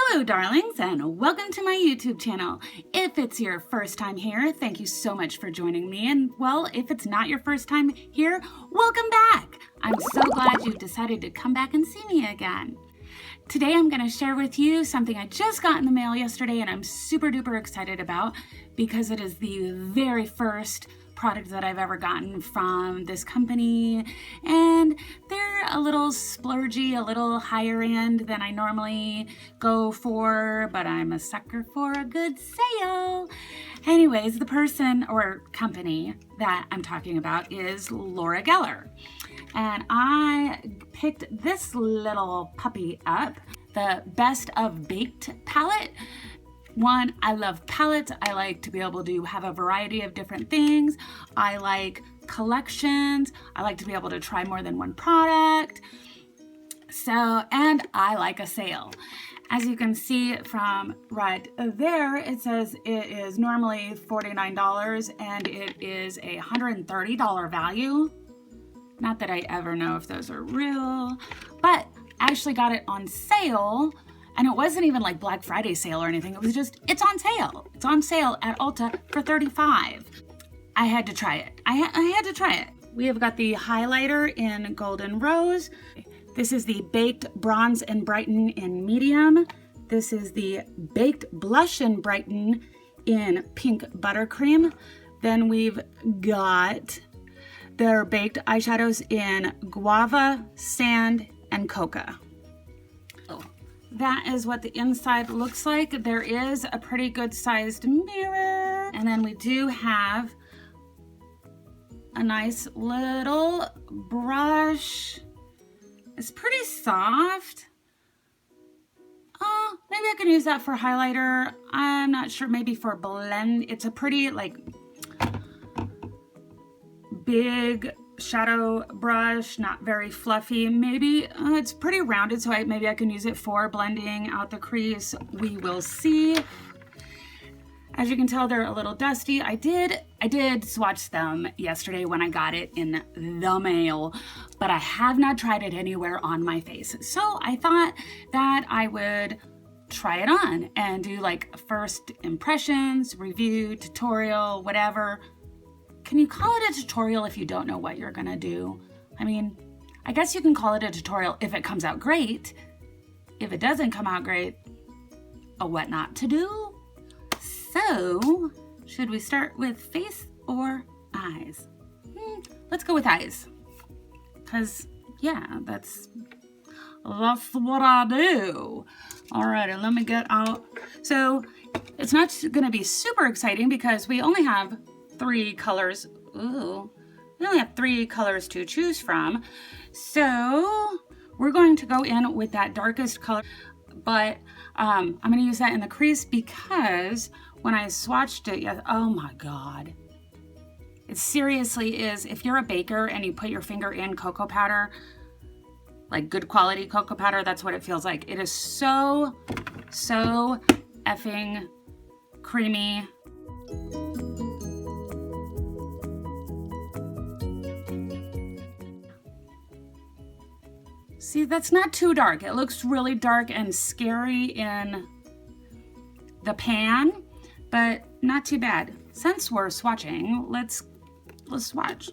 Hello darlings, and welcome to my YouTube channel. If it's your first time here, thank you so much for joining me, and well, if it's not your first time here, welcome back. I'm so glad you've decided to come back and see me again. Today I'm going to share with you something I just got in the mail yesterday and I'm super duper excited about because it is the very first product that I've ever gotten from this company, and they're a little splurgy, a little higher end than I normally go for, but I'm a sucker for a good sale. Anyways, the person or company that I'm talking about is Laura Geller, and I picked this little puppy up, the Best of Baked palette. One, I love palettes. I like to be able to have a variety of different things. I like collections. I like to be able to try more than one product. And I like a sale. As you can see from right there, it says it is normally $49 and it is a $130 value. Not that I ever know if those are real, but I actually got it on sale. And it wasn't even like Black Friday sale or anything. It was just, it's on sale. It's on sale at Ulta for $35. I had to try it. I had to try it. We have got the highlighter in Golden Rose. This is the Baked Bronze and Brighten in Medium. This is the Baked Blush and Brighten in Pink Buttercream. Then we've got their baked eyeshadows in Guava, Sand, and Coca. That is what the inside looks like. There is a pretty good sized mirror. And then we do have a nice little brush. It's pretty soft. Oh, maybe I can use that for highlighter. I'm not sure, maybe for blend. It's a pretty like big shadow brush, not very fluffy. Maybe it's pretty rounded, so maybe I can use it for blending out the crease. We will see. As you can tell, they're a little dusty. I did swatch them yesterday when I got it in the mail, but I have not tried it anywhere on my face. So I thought that I would try it on and do like first impressions, review, tutorial, whatever. Can you call it a tutorial if you don't know what you're gonna do? I mean, I guess you can call it a tutorial if it comes out great. If it doesn't come out great, what not to do? So, should we start with face or eyes? Let's go with eyes. Because, yeah, that's what I do. Alrighty, let me get out. So, it's not gonna be super exciting because we only have 3 colors. Ooh, we only have 3 colors to choose from. So we're going to go in with that darkest color, but I'm going to use that in the crease because when I swatched it, oh my God. It seriously is, if you're a baker and you put your finger in cocoa powder, like good quality cocoa powder, that's what it feels like. It is so effing creamy. See, that's not too dark. It looks really dark and scary in the pan, but not too bad. Since we're swatching, let's swatch.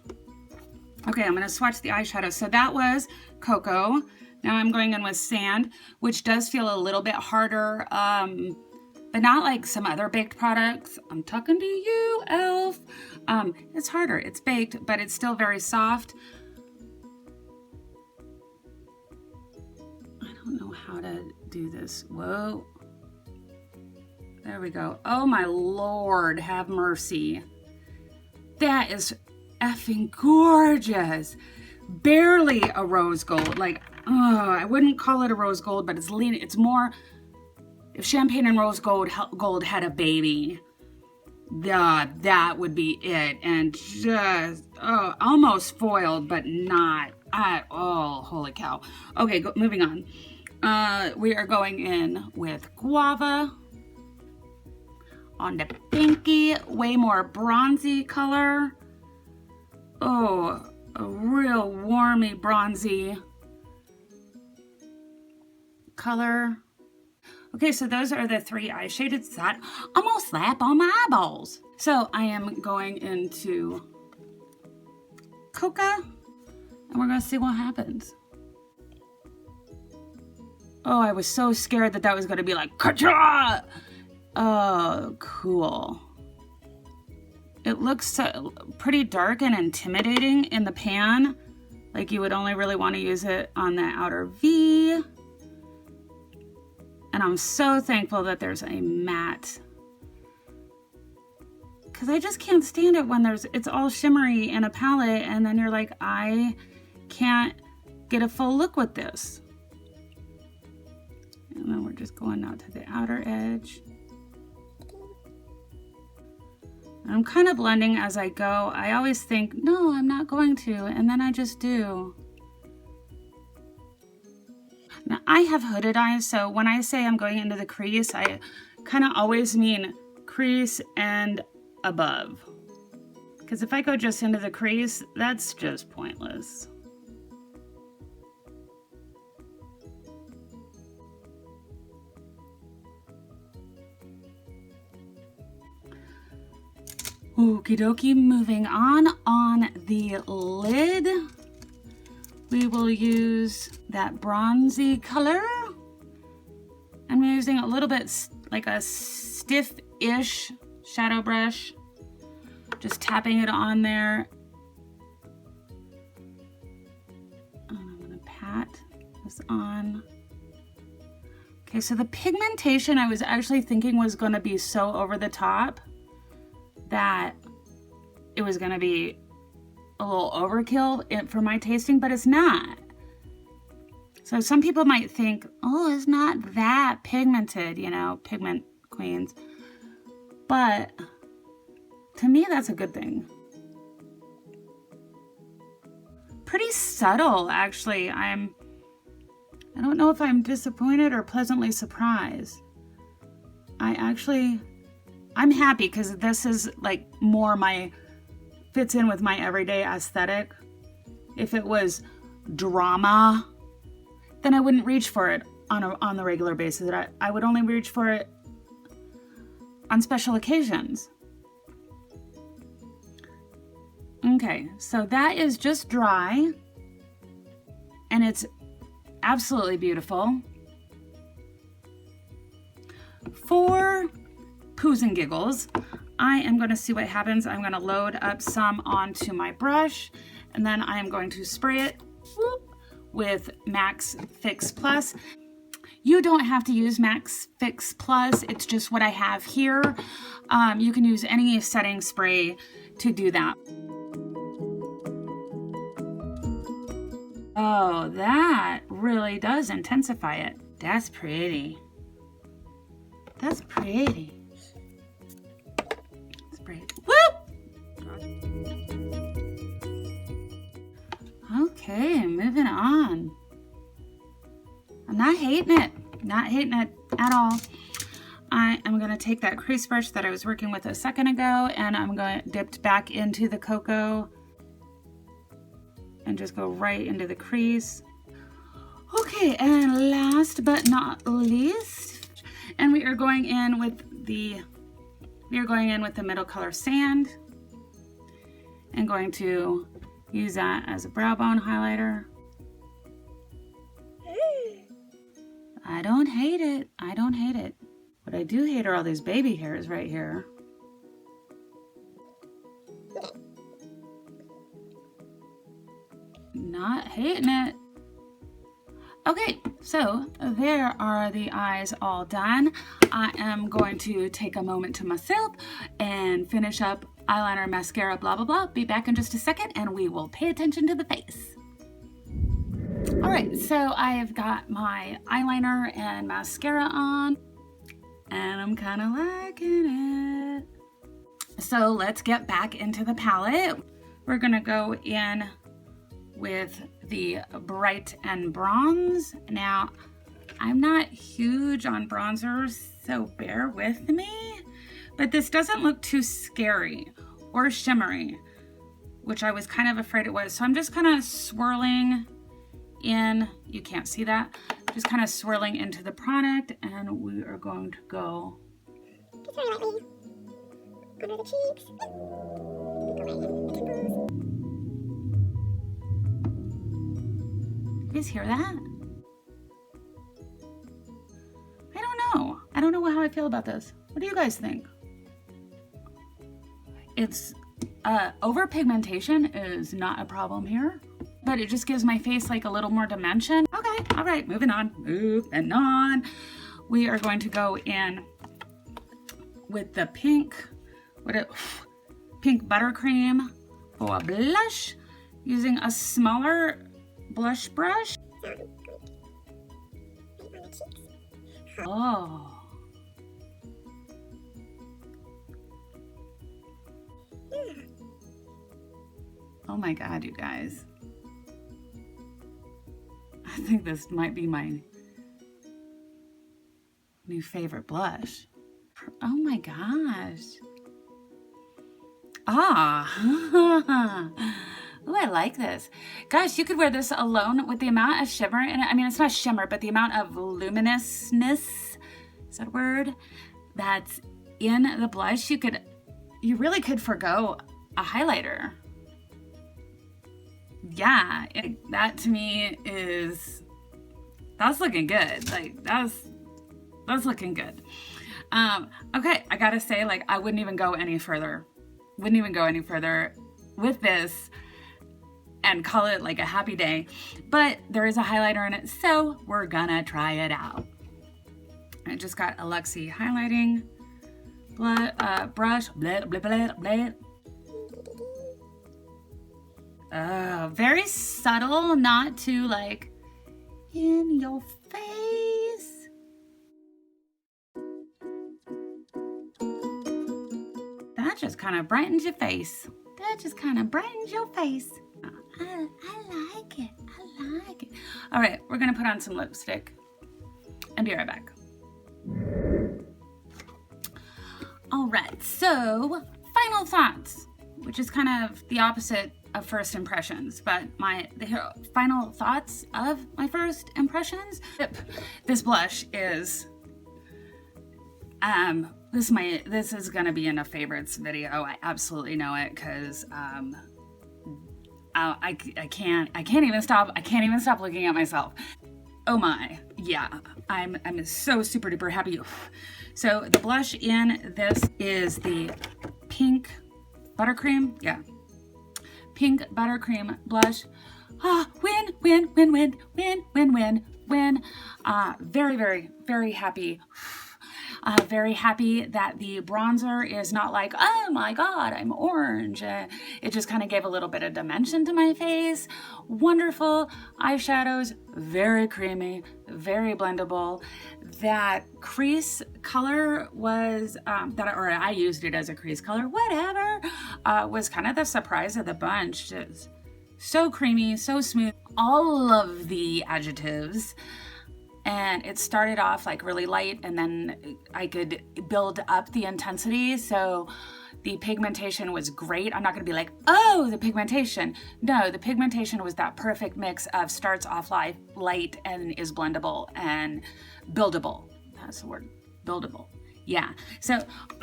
Okay, I'm gonna swatch the eyeshadow. So that was Cocoa. Now I'm going in with Sand, which does feel a little bit harder, but not like some other baked products. I'm talking to you, Elf. It's harder, it's baked, but it's still very soft. I don't know how to do this. Whoa. There we go. Oh my Lord, have mercy. That is effing gorgeous. Barely a rose gold. Like, I wouldn't call it a rose gold, but it's more, if Champagne and Rose Gold had a baby, that would be it. And just, almost foiled, but not at all. Holy cow. Okay, moving on. We are going in with Guava on the pinky, way more bronzy color. Oh, a real warmy bronzy color. Okay, so those are the 3 eye shades that I'm gonna slap on my eyeballs. So I am going into Coca, and we're gonna see what happens. Oh, I was so scared that that was gonna be like, ka-cha! Oh, cool. It looks so, pretty dark and intimidating in the pan. Like you would only really want to use it on the outer V. And I'm so thankful that there's a matte. Because I just can't stand it when it's all shimmery in a palette and then you're like, I can't get a full look with this. And then we're just going out to the outer edge. I'm kind of blending as I go. I always think, no, I'm not going to, and then I just do. Now, I have hooded eyes, so when I say I'm going into the crease, I kind of always mean crease and above. Because if I go just into the crease, that's just pointless. Okie dokie, moving on the lid, we will use that bronzy color. I'm using a little bit like a stiff-ish shadow brush, just tapping it on there. And I'm gonna pat this on. Okay, so the pigmentation I was actually thinking was gonna be so over the top that it was gonna be a little overkill for my tasting, but it's not. So some people might think, oh, it's not that pigmented, you know, pigment queens. But to me, that's a good thing. Pretty subtle, actually. I don't know if I'm disappointed or pleasantly surprised. I'm happy because this is like more fits in with my everyday aesthetic. If it was drama, then I wouldn't reach for it on the regular basis. I would only reach for it on special occasions. Okay, so that is just dry, and it's absolutely beautiful. For poos and giggles, I am going to see what happens. I'm going to load up some onto my brush, and then I am going to spray it with Max Fix Plus. You don't have to use Max Fix Plus. It's just what I have here. You can use any setting spray to do that. Oh, that really does intensify it. That's pretty. That's pretty. Spray it. Whoop! Okay, moving on. I'm not hating it. Not hating it at all. I am going to take that crease brush that I was working with a second ago, and I'm going to dip back into the cocoa and just go right into the crease. Okay, and last but not least, and we are going in with the middle color sand, and going to use that as a brow bone highlighter. I don't hate it. I don't hate it. What I do hate are all these baby hairs right here. Not hating it. Okay, so there are the eyes all done. I am going to take a moment to myself and finish up eyeliner, mascara, blah, blah, blah. Be back in just a second and we will pay attention to the face. All right, so I have got my eyeliner and mascara on, and I'm kind of liking it. So let's get back into the palette. We're gonna go in with the Bright and Bronze. Now, I'm not huge on bronzers, so bear with me, but this doesn't look too scary or shimmery, which I was kind of afraid it was. So I'm just kind of swirling in, you can't see that, Just kind of swirling into the product, and we are going to go very lightly under the cheeks. You guys hear that? I don't know. I don't know how I feel about this. What do you guys think? It's overpigmentation is not a problem here, but it just gives my face like a little more dimension. Okay, all right, moving on. We are going to go in with the Pink Buttercream for a blush, using a smaller blush brush. Oh. Oh my God, you guys. I think this might be my new favorite blush. Oh my gosh. Ah. Oh, I like this. Gosh, you could wear this alone with the amount of shimmer in it. I mean, it's not shimmer, but the amount of luminousness, is that a word? That's in the blush. You really could forgo a highlighter. Yeah, that to me that's looking good. Like that's looking good. Okay, I gotta say, like, I wouldn't even go any further with this and call it like a happy day, but there is a highlighter in it, so we're gonna try it out. I just got a Luxie highlighting brush. Blah, blah, blah, blah. Very subtle, not too like in your face. That just kind of brightens your face. I like it. All right, we're gonna put on some lipstick and be right back. All right, so final thoughts, which is kind of the opposite of first impressions, but the final thoughts of my first impressions. This blush is this is gonna be in a favorites video. I absolutely know it, because I can't even stop looking at myself. Oh my, yeah, I'm so super duper happy. So the blush in this is the Pink Buttercream. Yeah, Pink Buttercream blush. Win. Very happy. Very happy that the bronzer is not like, oh my God, I'm orange. It just kind of gave a little bit of dimension to my face. Wonderful eyeshadows, very creamy, very blendable. That crease color was, I used it as a crease color, whatever, was kind of the surprise of the bunch. Just so creamy, so smooth, all of the adjectives. And it started off like really light, and then I could build up the intensity. So the pigmentation was great. I'm not gonna be like, oh, the pigmentation. No, the pigmentation was that perfect mix of starts off light and is blendable and buildable. That's the word, buildable. Yeah, so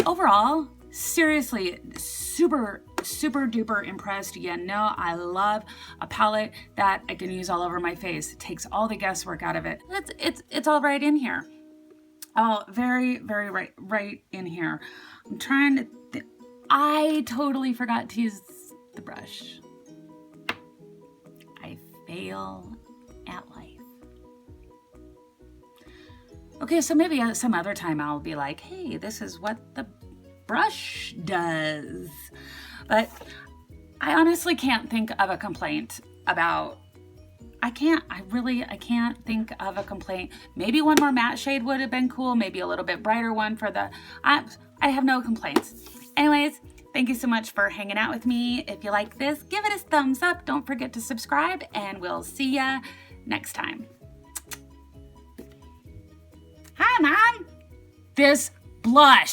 overall, seriously, super duper impressed. You know, I love a palette that I can use all over my face. It takes all the guesswork out of it. It's all right in here. Oh, very right in here. I'm trying to I totally forgot to use the brush. I fail at life. Okay, so maybe some other time I'll be like, hey, this is what the brush does. But I honestly can't think of a complaint about, I can't think of a complaint. Maybe one more matte shade would have been cool. Maybe a little bit brighter one for the, I have no complaints. Anyways, thank you so much for hanging out with me. If you like this, give it a thumbs up. Don't forget to subscribe, and we'll see ya next time. Hi, Mom. This blush.